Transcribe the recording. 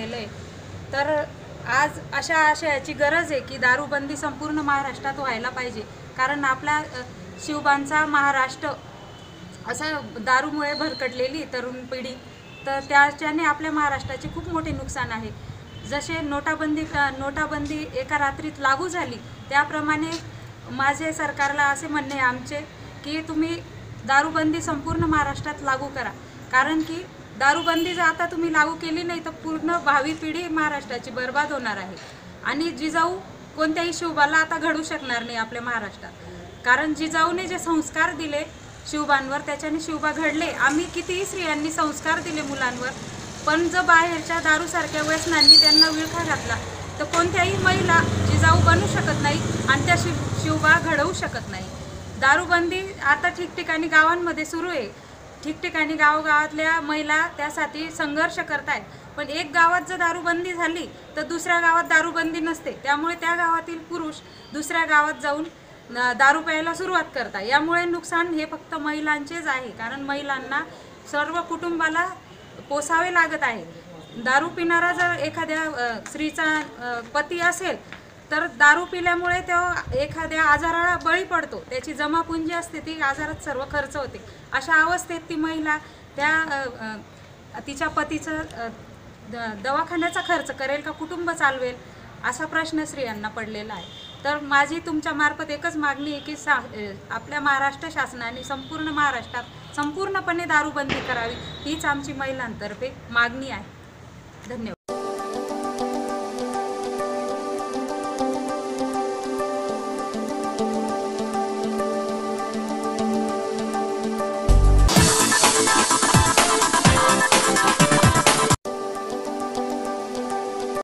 पडलेलं आहे। तर आज अशा आशयाची गरज आहे की दारूबंदी संपूर्ण महाराष्ट्रात व्हायला पाहिजे, कारण आपला शिवबांचा महाराष्ट्र असं दारूमुळे भरकटलेली तरुण पिढी, तर त्याच्याने आपल्या महाराष्ट्राचे खूप मोठे नुकसान आहे। जसे नोटाबंदी एका रात्रीत लागू झाली, त्याप्रमाणे माझे सरकारला असे म्हणणे आमचे की तुम्ही दारूबंदी संपूर्ण महाराष्ट्रात लागू करा, कारण की दारूबंदी जर आता तुम्ही लागू केली नाही तर पूर्ण भावी पिढी महाराष्ट्राची बर्बाद होणार आहे। आणि जिजाऊ कोणत्याही शिवबाला आता घडू शकणार नाही आपल्या महाराष्ट्रात, कारण जिजाऊने जे संस्कार दिले शिवबांवर त्याच्याने शिवबा घडले। आम्ही कितीही स्त्रियांनी संस्कार दिले मुलांवर, पण जर बाहेरच्या दारूसारख्या व्यसनांनी त्यांना विळखा घातला तर कोणत्याही महिला जिजाऊ बनू शकत नाही आणि त्या शिवबा घडवू शकत नाही। दारूबंदी आता ठिकठिकाणी गावांमध्ये सुरू आहे, ठिकठिकाणी गावागावातल्या महिला त्यासाठी संघर्ष करत आहेत, पण एक गावात जर दारूबंदी झाली तर दुसऱ्या गावात दारूबंदी नसते, त्यामुळे त्या गावातील पुरुष दुसऱ्या गावात जाऊन दारू प्यायला सुरुवात करतात। यामुळे नुकसान हे फक्त महिलांचेच आहे, कारण महिलांना सर्व कुटुंबाला पोसावे लागत आहे। दारू पिणारा जर एखाद्या स्त्रीचा पती असेल तर दारू पिल्यामुळे तो एखाद्या आजाराला बळी पडतो, त्याची जमापुंजी असते ती आजारात सर्व खर्च होते। अशा अवस्थेत ती महिला तिच्या पतीचं दवाखान्याचा खर्च करेल का कुटुंब चालवेल, असा प्रश्न स्त्रियांना पडलेला आहे। तर माझी तुमच्या मार्फत एकच मागणी आहे की आपल्या महाराष्ट्र शासनाने संपूर्ण महाराष्ट्रात संपूर्णपणे दारूबंदी करावी, हीच आमची महिलांतर्फे मागणी आहे। धन्यवाद।